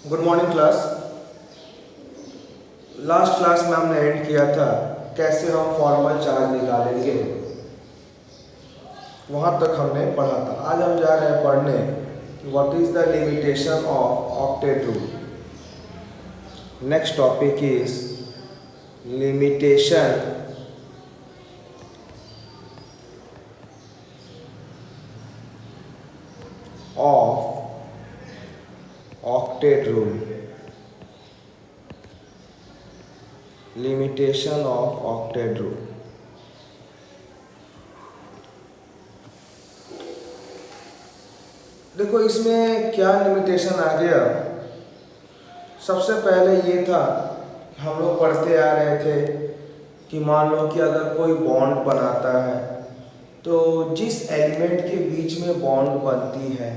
Good morning class. Last class में हमने and किया था कैसे हम फॉर्मल चार्ज निकालेंगे, वहाँ तक हमने पढ़ा था। आज हम जा रहे हैं पढ़ने what is the limitation of octet rule. Next topic is limitation of octet rule. Limitation of octet rule. देखो इसमें क्या लिमिटेशन आ गया। सबसे पहले ये था, हम लोग पढ़ते आ रहे थे कि मान लो कि अगर कोई बॉन्ड बनाता है तो जिस एलिमेंट के बीच में बॉन्ड बनती है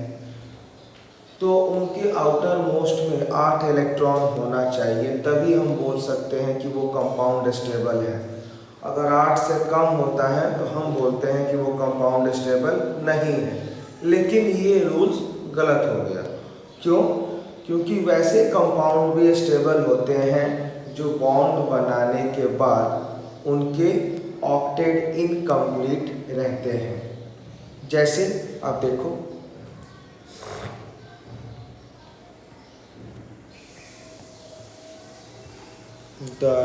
तो उनके आउटर मोस्ट में 8 इलेक्ट्रॉन होना चाहिए, तभी हम बोल सकते हैं कि वो कंपाउंड स्टेबल है। अगर 8 से कम होता है तो हम बोलते हैं कि वो कंपाउंड स्टेबल नहीं है। लेकिन ये रूल्स गलत हो गया। क्यों? क्योंकि वैसे कंपाउंड भी स्टेबल होते हैं जो बॉन्ड बनाने के बाद उनके ऑक्टेट इनकम्प्लीट रहते हैं। जैसे आप देखो, the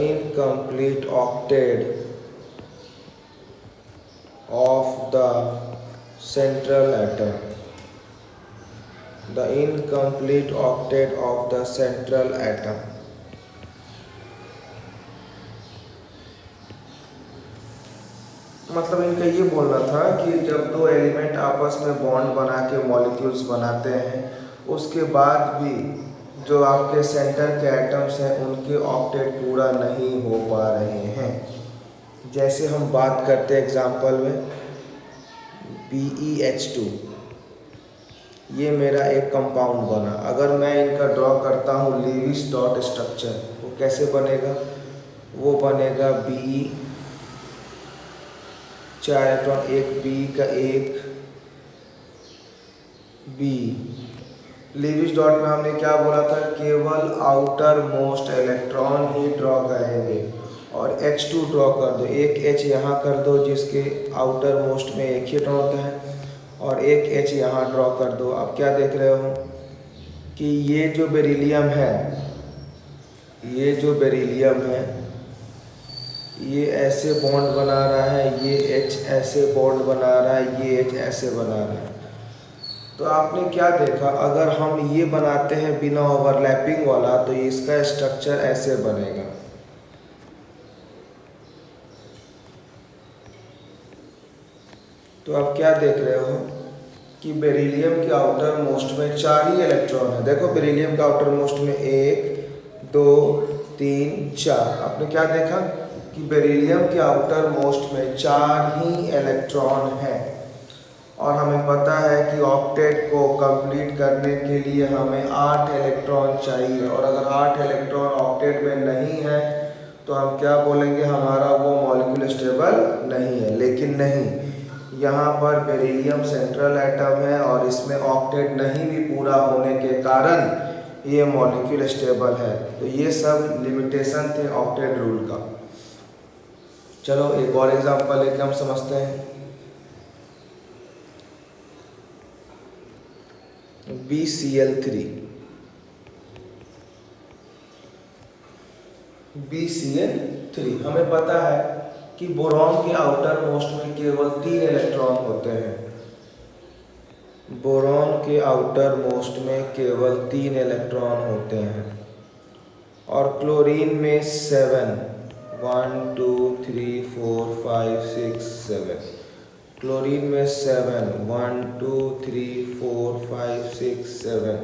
incomplete octet of the central atom. The incomplete octet of the central atom. मतलब इनका ये बोलना था कि जब दो एलिमेंट आपस में बॉन्ड बना के मॉलिक्यूल्स बनाते हैं उसके बाद भी जो आपके सेंटर के एटम्स हैं उनके ऑक्टेट पूरा नहीं हो पा रहे हैं। जैसे हम बात करते हैं एग्जांपल में BeH2, ये मेरा एक कंपाउंड बना। अगर मैं इनका ड्रॉ करता हूँ लीविस डॉट स्ट्रक्चर, वो कैसे बनेगा? वो बनेगा Be 4 इलेक्ट्रॉन, एक B का एक B। लीविस डॉट में हमने क्या बोला था? केवल आउटर मोस्ट इलेक्ट्रॉन ही ड्रॉ करेंगे। और H2 ड्रॉ कर दो, एक H यहाँ कर दो जिसके आउटर मोस्ट में एक ही इलेक्ट्रॉन होता है, और एक H यहाँ ड्रॉ कर दो। अब क्या देख रहे हो कि ये जो बेरिलियम है, ये जो बेरिलियम है ये ऐसे बॉन्ड बना रहा है, ये H ऐसे बॉन्ड बना रहा है, ये H ऐसे बना रहा है। तो आपने क्या देखा, अगर हम ये बनाते हैं बिना ओवरलैपिंग वाला तो इसका स्ट्रक्चर ऐसे बनेगा। तो आप क्या देख रहे हो कि बेरिलियम के आउटर मोस्ट में 4 ही इलेक्ट्रॉन है। देखो बेरिलियम के आउटर मोस्ट में 1 2 3 4। आपने क्या देखा कि बेरिलियम के आउटर मोस्ट में 4 ही इलेक्ट्रॉन है। और हमें पता है कि ऑक्टेट को कंप्लीट करने के लिए हमें 8 इलेक्ट्रॉन चाहिए, और अगर 8 इलेक्ट्रॉन ऑक्टेट में नहीं है तो हम क्या बोलेंगे? हमारा वो मॉलिक्यूल स्टेबल नहीं है। लेकिन नहीं, यहाँ पर बेरिलियम सेंट्रल एटम है और इसमें ऑक्टेट नहीं भी पूरा होने के कारण ये मॉलिक्यूल स्टेबल है। तो ये सब लिमिटेशन थे ऑक्टेट रूल का। चलो एक और एग्जांपल लेके हम समझते हैं। BCl3, हमें पता है कि बोरॉन के आउटर मोस्ट में केवल 3 इलेक्ट्रॉन होते हैं। बोरॉन के आउटर मोस्ट में केवल 3 इलेक्ट्रॉन होते हैं। और क्लोरीन में 7, 1 2 3 4 5 6 7। क्लोरीन में 7, 1 2 3 4 5 6 7।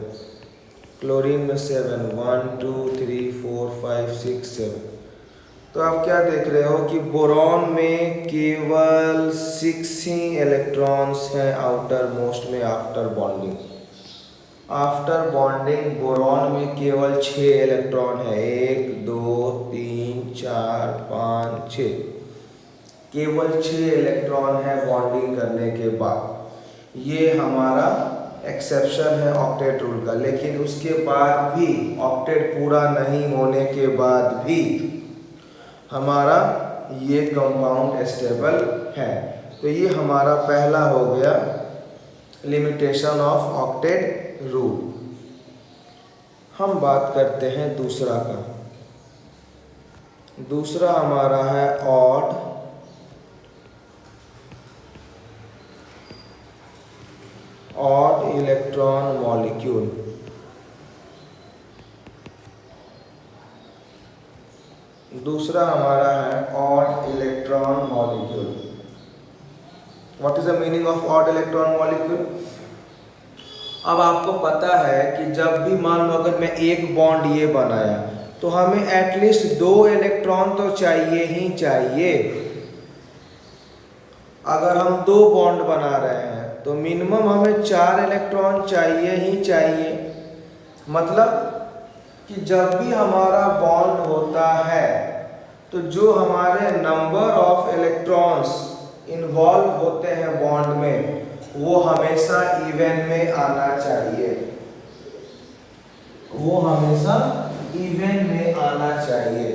क्लोरीन में 7, 1 2 3 4 5 6 7। तो आप क्या देख रहे हो कि बोरॉन में केवल 6 ही इलेक्ट्रॉन्स हैं आउटर मोस्ट में after bonding. After bonding boron में केवल 6 इलेक्ट्रॉन है, 1 2 3 4 5 6। केवल 6 इलेक्ट्रॉन है बॉन्डिंग करने के बाद। ये हमारा एक्सेप्शन है ऑक्टेट रूल का। लेकिन उसके बाद भी, ऑक्टेट पूरा नहीं होने के बाद भी हमारा ये कंपाउंड स्टेबल है। तो ये हमारा पहला हो गया लिमिटेशन ऑफ ऑक्टेट रूल। हम बात करते हैं दूसरा का। दूसरा हमारा है ऑड इलेक्ट्रॉन मॉलिक्यूल। दूसरा हमारा है odd electron molecule. What is the meaning of odd electron molecule? अब आपको पता है कि जब भी मान लो अगर मैं एक बॉन्ड ये बनाया तो हमें एटलीस्ट 2 इलेक्ट्रॉन तो चाहिए ही चाहिए। अगर हम 2 बॉन्ड बना रहे हैं तो मिनिमम हमें 4 इलेक्ट्रॉन चाहिए ही चाहिए। मतलब कि जब भी हमारा बॉन्ड होता है तो जो हमारे नंबर ऑफ इलेक्ट्रॉन्स इन्वॉल्व होते हैं बॉन्ड में वो हमेशा इवन में आना चाहिए। वो हमेशा इवन में आना चाहिए।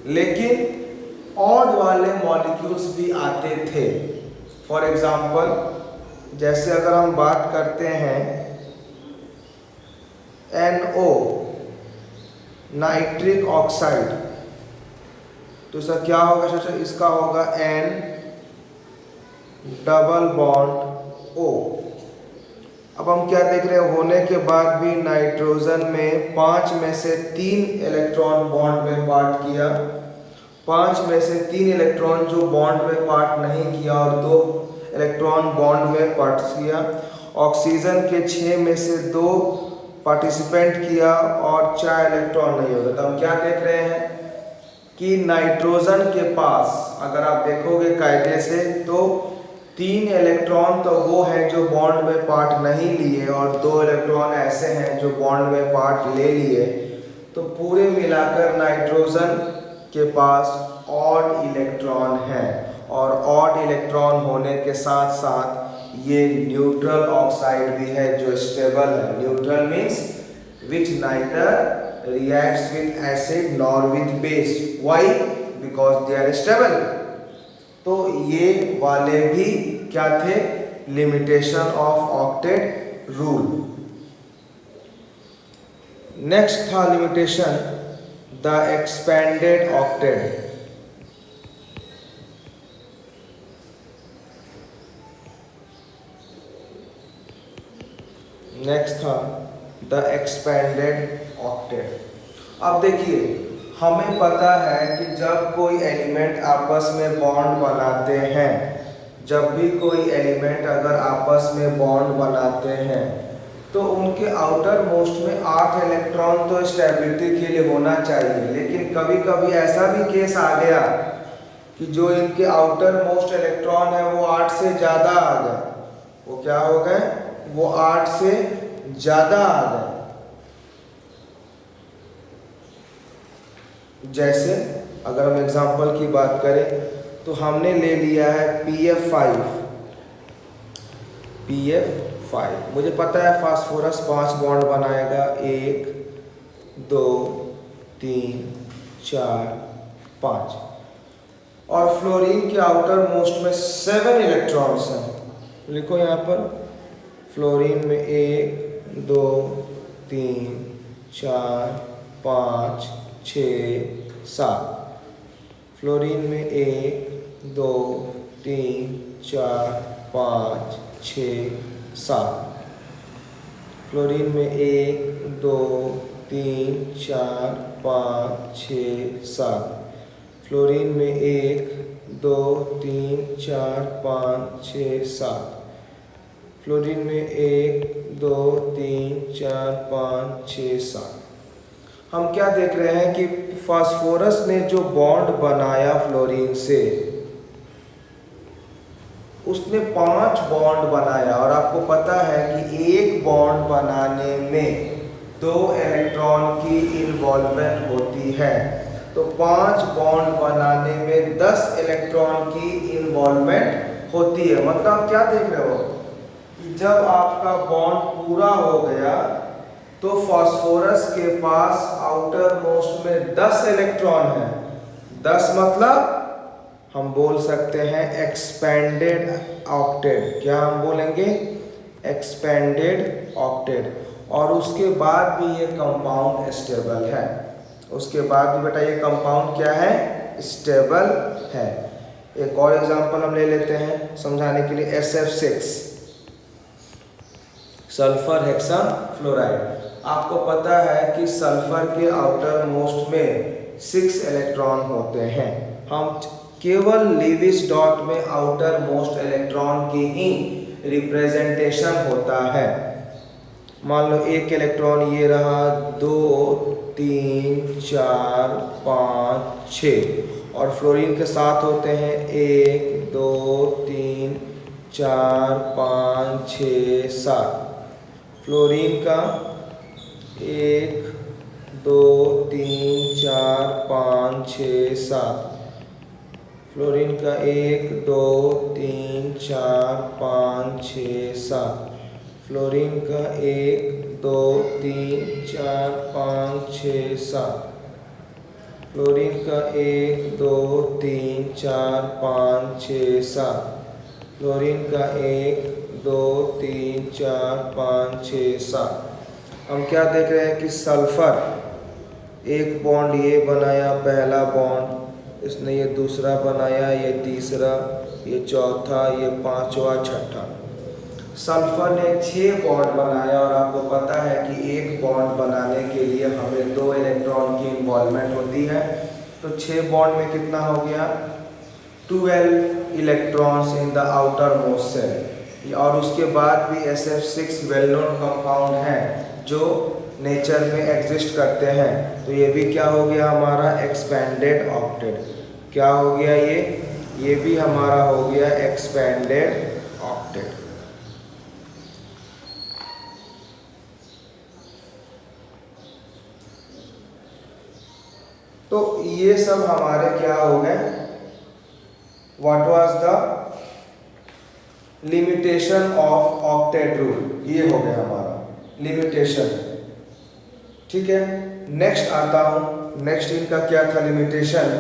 लेकिन ऑड वाले मॉलिक्यूल्स भी आते थे। फॉर एग्जाम्पल, जैसे अगर हम बात करते हैं NO, नाइट्रिक ऑक्साइड, तो इसका क्या होगा सोचा? इसका होगा N डबल बॉन्ड O। अब हम क्या देख रहे हैं? होने के बाद भी नाइट्रोजन में 5 में से 3 इलेक्ट्रॉन बॉन्ड में पार्ट किया, 5 में से 3 इलेक्ट्रॉन जो बॉन्ड में पार्ट नहीं किया और 2 इलेक्ट्रॉन बॉन्ड में पार्ट किया। ऑक्सीजन के 6 में से 2 पार्टिसिपेंट किया और 4 इलेक्ट्रॉन नहीं होगा। तो हम क्या देख रहे हैं कि नाइट्रोजन के पास अगर आप देखोगे कायदे से तो 3 इलेक्ट्रॉन तो वो हैं जो बॉन्ड में पार्ट नहीं लिए और 2 इलेक्ट्रॉन ऐसे हैं जो बॉन्ड में पार्ट ले लिए। तो पूरे मिलाकर नाइट्रोजन के पास ऑड इलेक्ट्रॉन है। और ऑड इलेक्ट्रॉन होने के साथ साथ ये न्यूट्रल ऑक्साइड भी है जो स्टेबल है। Neutral means which neither reacts with acid nor with base. Why? Because they are stable. तो ये वाले भी क्या थे? Limitation of octet rule. Next था limitation the expanded octet. Next था द एक्सपेंडेड ऑक्टेट। अब देखिए, हमें पता है कि जब कोई एलिमेंट आपस में बॉन्ड बनाते हैं, जब भी कोई एलिमेंट अगर आपस में बॉन्ड बनाते हैं तो उनके आउटर मोस्ट में 8 इलेक्ट्रॉन तो स्टेबिलिटी के लिए होना चाहिए। लेकिन कभी कभी ऐसा भी केस आ गया कि जो इनके आउटर मोस्ट इलेक्ट्रॉन है वो 8 से ज़्यादा आ गए। वो क्या हो गए? वो 8 से ज़्यादा आ गए। जैसे अगर हम एग्जांपल की बात करें तो हमने ले लिया है PF5। मुझे पता है फास्फोरस 5 बॉन्ड बनाएगा, 1 2 3 4 5। और फ्लोरीन के आउटर मोस्ट में 7 इलेक्ट्रॉन्स हैं। लिखो यहाँ पर, फ्लोरीन में 1 2 3 4 5 6 7। फ्लोरीन में 1 2 3 4 5 6 7। फ्लोरीन में 1 2 3 4 5 6 7। फ्लोरीन में 1 2 3 4 5 6 7। फ्लोरीन में 1 2 3 4 5 6 7। हम क्या देख रहे हैं कि फास्फोरस ने जो बॉन्ड बनाया फ्लोरीन से, उसने 5 बॉन्ड बनाया। और आपको पता है कि एक बॉन्ड बनाने में 2 इलेक्ट्रॉन की इन्वॉल्वमेंट होती है। तो 5 बॉन्ड बनाने में 10 इलेक्ट्रॉन की इन्वॉल्वमेंट होती है। मतलब आप क्या देख रहे हो कि जब आपका बॉन्ड पूरा हो गया तो फास्फोरस के पास आउटर मोस्ट में 10 इलेक्ट्रॉन है। 10 मतलब हम बोल सकते हैं एक्सपेंडेड ऑक्टेट। क्या हम बोलेंगे? Expanded octet. और उसके बाद भी ये कंपाउंड स्टेबल है। उसके बाद भी बेटा ये कंपाउंड क्या है? स्टेबल है। एक और एग्जांपल हम ले लेते हैं समझाने के लिए, SF6 सल्फर हेक्साफ्लोराइड। आपको पता है कि सल्फर के आउटर मोस्ट में 6 इलेक्ट्रॉन होते हैं। हम केवल लीविस डॉट में आउटर मोस्ट इलेक्ट्रॉन की ही रिप्रेजेंटेशन होता है। मान लो एक इलेक्ट्रॉन ये रहा, 2 3 4 5 6 और फ्लोरीन के साथ होते हैं 1 2 3 4 5 6 7। फ्लोरीन का 1 2 3 4 5 6 7। फ्लोरीन का 1 2 3 4 5 6 7। फ्लोरीन का 1 2 3 4 5 6 7। फ्लोरीन का 1 2 3 4 5 6 7। फ्लोरीन का 1 2 3 4 5 6 7। हम क्या देख रहे हैं कि सल्फर एक बॉन्ड ये बनाया, पहला बॉन्ड, इसने ये दूसरा बनाया, ये तीसरा, ये चौथा, ये पांचवा, छठा। सल्फर ने 6 बॉन्ड बनाया और आपको पता है कि एक बॉन्ड बनाने के लिए हमें 2 इलेक्ट्रॉन की इन्वॉल्वमेंट होती है। तो 6 बॉन्ड में कितना हो गया? 12 electrons in the outermost shell. और उसके बाद भी SF6 वेल नोन कंपाउंड है जो नेचर में एग्जिस्ट करते हैं। तो ये भी क्या हो गया हमारा? Expanded octet. क्या हो गया ये भी हमारा हो गया एक्सपेंडेड ऑक्टेट। तो ये सब हमारे क्या हो गए? What was the limitation of octet rule? ये हो गया हमारा लिमिटेशन। ठीक है, नेक्स्ट आता हूं। नेक्स्ट इनका क्या था लिमिटेशन?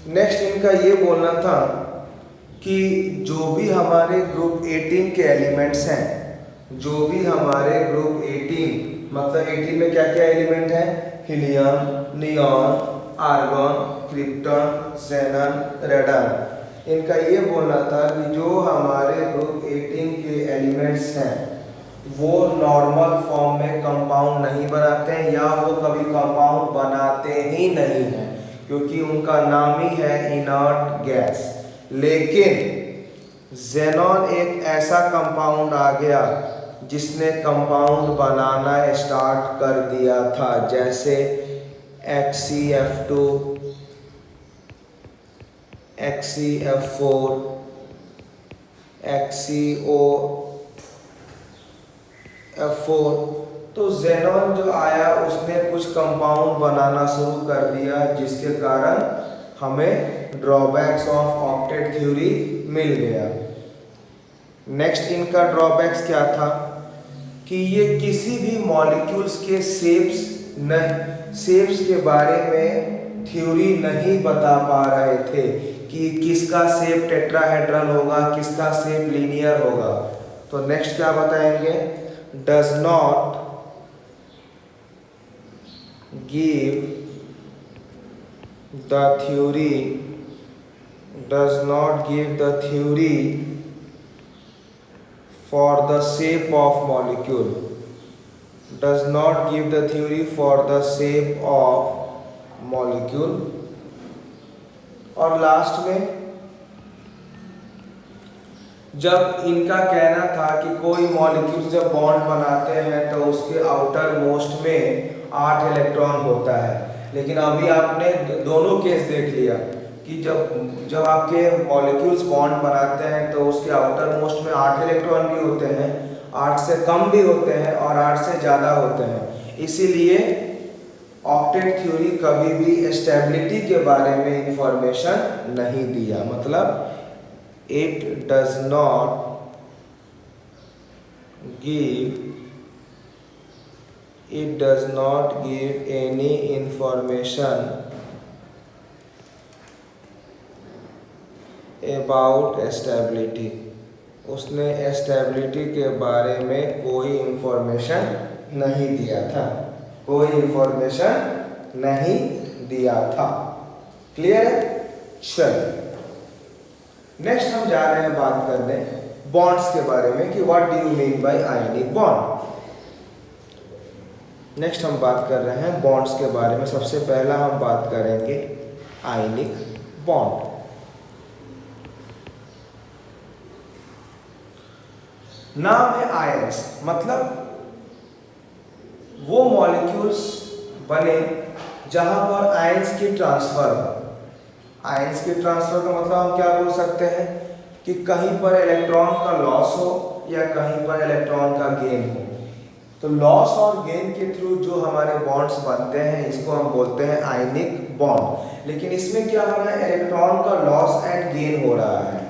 नेक्स्ट इनका ये बोलना था कि जो भी हमारे ग्रुप 18 के एलिमेंट्स हैं, जो भी हमारे ग्रुप 18 मतलब 18 में क्या क्या एलिमेंट हैं? Helium, neon, argon, krypton, xenon, radon. इनका ये बोलना था कि जो हमारे ग्रुप 18 के एलिमेंट्स हैं वो नॉर्मल फॉर्म में कंपाउंड नहीं बनाते हैं, या वो कभी कंपाउंड बनाते ही नहीं हैं, क्योंकि उनका नाम ही है इनर्ट गैस। लेकिन ज़ेनॉन एक ऐसा कंपाउंड आ गया जिसने कंपाउंड बनाना स्टार्ट कर दिया था, जैसे HCF2, HCF4, HCOF4। तो ज़ेनॉन जो आया उसने कुछ कंपाउंड बनाना शुरू कर दिया, जिसके कारण हमें ड्रॉबैक्स ऑफ ऑक्टेट थ्योरी मिल गया। नेक्स्ट इनका ड्रॉबैक्स क्या था कि ये किसी भी मॉलिक्यूल्स के शेप्स के बारे में थ्योरी नहीं बता पा रहे थे कि किसका शेप टेट्राहेड्रल होगा, किसका शेप लीनियर होगा। तो नेक्स्ट क्या बताएंगे? Does not give the theory for the shape of molecule, does not give the theory for the shape of molecule। और लास्ट में जब इनका कहना था कि कोई मॉलिक्यूल जब बॉन्ड बनाते हैं तो उसके आउटर मोस्ट में 8 इलेक्ट्रॉन होता है, लेकिन अभी आपने दोनों केस देख लिया कि जब आपके मॉलिक्यूल्स बॉन्ड बनाते हैं तो उसके आउटर मोस्ट में 8 इलेक्ट्रॉन भी होते हैं, 8 से कम भी होते हैं और 8 से ज़्यादा होते हैं। इसीलिए ऑक्टेट थ्योरी कभी भी स्टेबिलिटी के बारे में इंफॉर्मेशन नहीं दिया, मतलब it does not give any information about stability. उसने स्टेबिलिटी के बारे में कोई इंफॉर्मेशन नहीं दिया था, कोई इंफॉर्मेशन नहीं दिया था। क्लियर है? चलिए नेक्स्ट हम जा रहे हैं बात करने बॉन्ड्स के बारे में कि what do you mean by ionic bond. Next हम बात कर रहे हैं बॉन्ड्स के बारे में। सबसे पहला हम बात करेंगे आयनिक बॉन्ड। नाम है आयंस, मतलब वो मॉलिक्यूल्स बने जहां पर आयंस की ट्रांसफर हो। आयंस की ट्रांसफर का मतलब हम क्या बोल सकते हैं कि कहीं पर इलेक्ट्रॉन का लॉस हो या कहीं पर इलेक्ट्रॉन का गेन हो। तो लॉस और गेन के थ्रू जो हमारे बॉन्ड्स बनते हैं इसको हम बोलते हैं आयनिक बॉन्ड। लेकिन इसमें क्या हो रहा है, इलेक्ट्रॉन का लॉस एंड गेन हो रहा है,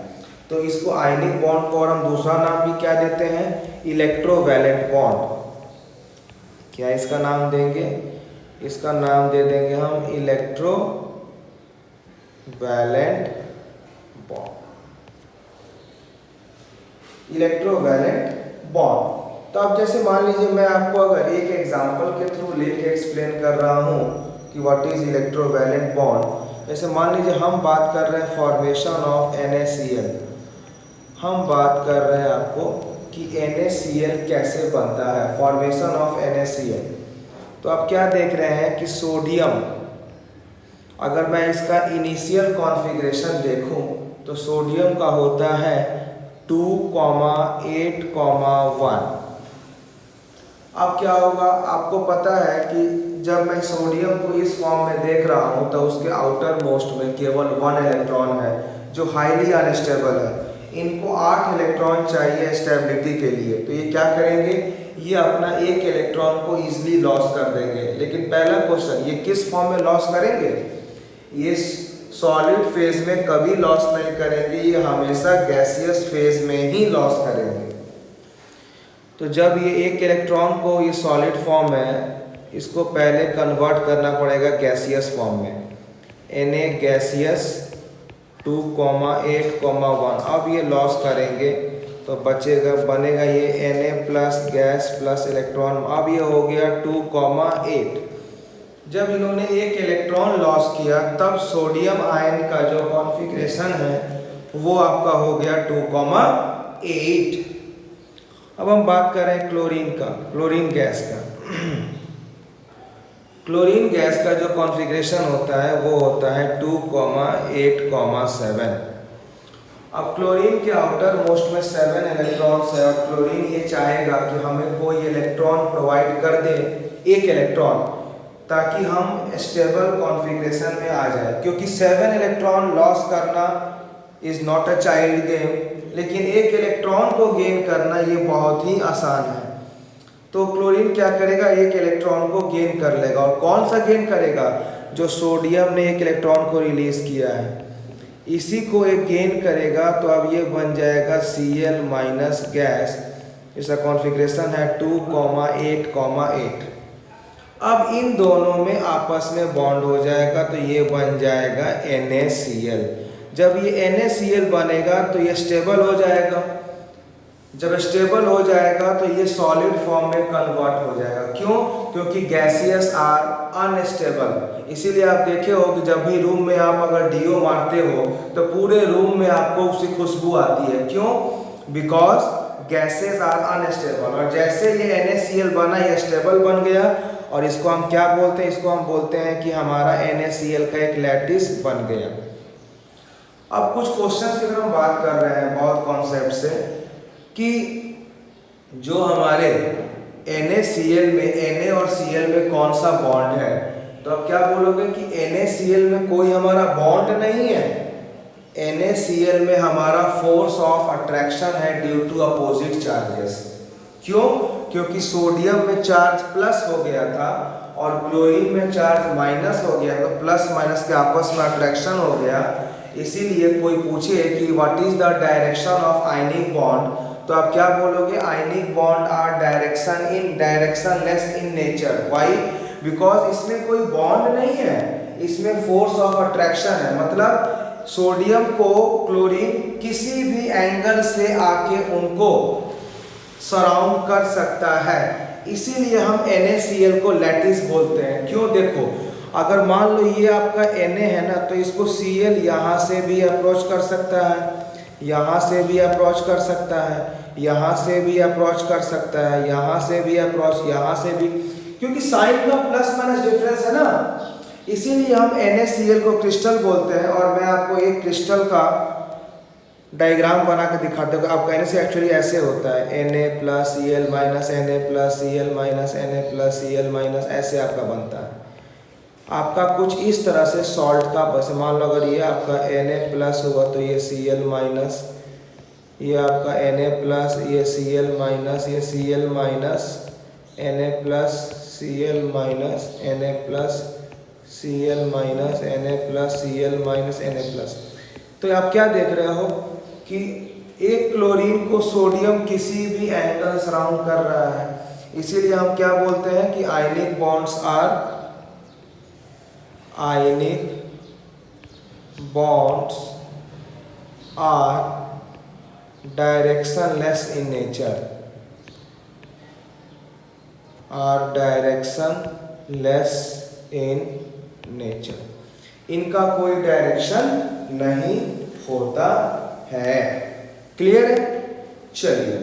तो इसको आयनिक बॉन्ड को और हम दूसरा नाम भी क्या देते हैं, इलेक्ट्रोवैलेंट बॉन्ड। क्या इसका नाम देंगे, इसका नाम दे देंगे हम इलेक्ट्रोवैलेंट बॉन्ड। Electrovalent bond. तो अब जैसे मान लीजिए मैं आपको अगर एक एग्जांपल के थ्रू लेके एक्सप्लेन कर रहा हूँ कि व्हाट इज इलेक्ट्रोवैलेंट बॉन्ड। जैसे मान लीजिए हम बात कर रहे हैं फॉर्मेशन ऑफ NaCl। हम बात कर रहे हैं आपको कि NaCl कैसे बनता है, फॉर्मेशन ऑफ NaCl। तो आप क्या देख रहे हैं कि सोडियम, अगर मैं इसका इनिशियल कॉन्फ़िगरेशन देखूं तो सोडियम का होता है 2,8,1। अब क्या होगा, आपको पता है कि जब मैं सोडियम को इस फॉर्म में देख रहा हूं तो उसके आउटर मोस्ट में केवल 1 इलेक्ट्रॉन है जो हाईली अनस्टेबल है। इनको 8 इलेक्ट्रॉन चाहिए स्टेबिलिटी के लिए, तो ये क्या करेंगे, ये अपना 1 इलेक्ट्रॉन को इजीली लॉस कर देंगे। लेकिन पहला क्वेश्चन, ये किस फॉर्म में लॉस करेंगे, ये सॉलिड फेज में कभी लॉस नहीं करेंगे, ये हमेशा गैसियस फेज में ही लॉस करेंगे। तो जब ये 1 इलेक्ट्रॉन को, ये सॉलिड फॉर्म है, इसको पहले कन्वर्ट करना पड़ेगा गैसियस फॉर्म में। Na gaseous 2,8,1। अब ये लॉस करेंगे तो बचेगा, बनेगा ये Na plus gas plus electron. अब ये हो गया 2,8। जब इन्होंने 1 इलेक्ट्रॉन लॉस किया तब सोडियम आयन का जो कॉन्फ़िगरेशन है वो आपका हो गया 2,8। अब हम बात करें क्लोरीन का, क्लोरीन गैस का। क्लोरीन गैस का जो कॉन्फ़िगरेशन होता है वो होता है 2,8,7। अब क्लोरीन के आउटर मोस्ट में 7 इलेक्ट्रॉन्स है और क्लोरीन ये चाहेगा कि हमें कोई इलेक्ट्रॉन प्रोवाइड कर दे, 1 इलेक्ट्रॉन, ताकि हम स्टेबल कॉन्फ़िगरेशन में आ जाए। क्योंकि 7 इलेक्ट्रॉन लॉस करना is not a child game, लेकिन 1 इलेक्ट्रॉन को गेन करना ये बहुत ही आसान है। तो क्लोरीन क्या करेगा, 1 इलेक्ट्रॉन को गेन कर लेगा। और कौन सा गेन करेगा, जो सोडियम ने 1 इलेक्ट्रॉन को रिलीज किया है इसी को एक गेन करेगा। तो अब ये बन जाएगा Cl माइनस गैस, इसका कॉन्फ़िगरेशन है 2,8,8। अब इन दोनों में आपस में बॉन्ड हो जाएगा तो ये बन जाएगा NaCl। जब ये NaCl बनेगा तो ये स्टेबल हो जाएगा। जब स्टेबल हो जाएगा तो ये सॉलिड फॉर्म में कन्वर्ट हो जाएगा। क्यों? क्योंकि गैसियस आर अनस्टेबल। इसीलिए आप देखे हो कि जब भी रूम में आप अगर डीओ मारते हो तो पूरे रूम में आपको उसकी खुशबू आती है। क्यों? Because gases are unstable. और जैसे ये NaCl बना, ये स्टेबल बन गया और इसको हम क्या बोलते हैं, इसको हम बोलते हैं कि हमारा NaCl का एक लैटिस बन गया। अब कुछ क्वेश्चंस की अगर हम बात कर रहे हैं बहुत कॉन्सेप्ट से कि जो हमारे NaCl में, Na और Cl में कौन सा बॉन्ड है, तो आप क्या बोलोगे कि NaCl में कोई हमारा बॉन्ड नहीं है। NaCl में हमारा फोर्स ऑफ अट्रैक्शन है ड्यू टू अपोजिट चार्जेस। क्यों? क्योंकि सोडियम में चार्ज प्लस हो गया था और क्लोरीन में चार्ज माइनस हो गया, तो प्लस माइनस के आपस में अट्रैक्शन हो गया। इसीलिए कोई पूछे कि what is the direction of ionic bond, तो आप क्या बोलोगे? Ionic bond are directionless in nature. Why? Because इसमें कोई बॉन्ड नहीं है, इसमें फोर्स ऑफ अट्रैक्शन है। मतलब सोडियम को क्लोरीन किसी भी एंगल से आके उनको सराउंड कर सकता है, इसीलिए हम NaCl को लैटिस बोलते हैं। क्यों? देखो, अगर मान लो ये आपका Na है ना, तो इसको Cl यहाँ से भी अप्रोच कर सकता है, यहाँ से भी अप्रोच कर सकता है, यहाँ से भी अप्रोच कर सकता है, यहाँ से भी अप्रोच, यहाँ से भी, क्योंकि साइन का प्लस माइनस डिफरेंस है ना, इसीलिए हम NaCl को क्रिस्टल बोलते हैं। और मैं आपको एक क्रिस्टल का डायग्राम बना के दिखाते हो। आप कहने से एक्चुअली ऐसे होता है, Na+Cl minus Na+Cl minus Na+Cl minus, ऐसे आपका बनता है। आपका कुछ इस तरह से सॉल्ट का, बस मान लो अगर ये आपका Na+ हुआ तो ये Cl माइनस, ये आपका Na+, ये Cl माइनस, ये Cl minus, Na+Cl minus, Na+Cl minus, Na+Cl minus, Na+। तो आप क्या देख रहे हो कि एक क्लोरीन को सोडियम किसी भी एंगल सराउंड कर रहा है, इसीलिए हम क्या बोलते हैं कि ionic bonds are directionless in nature, इनका कोई डायरेक्शन नहीं होता है। क्लियर है? चलिए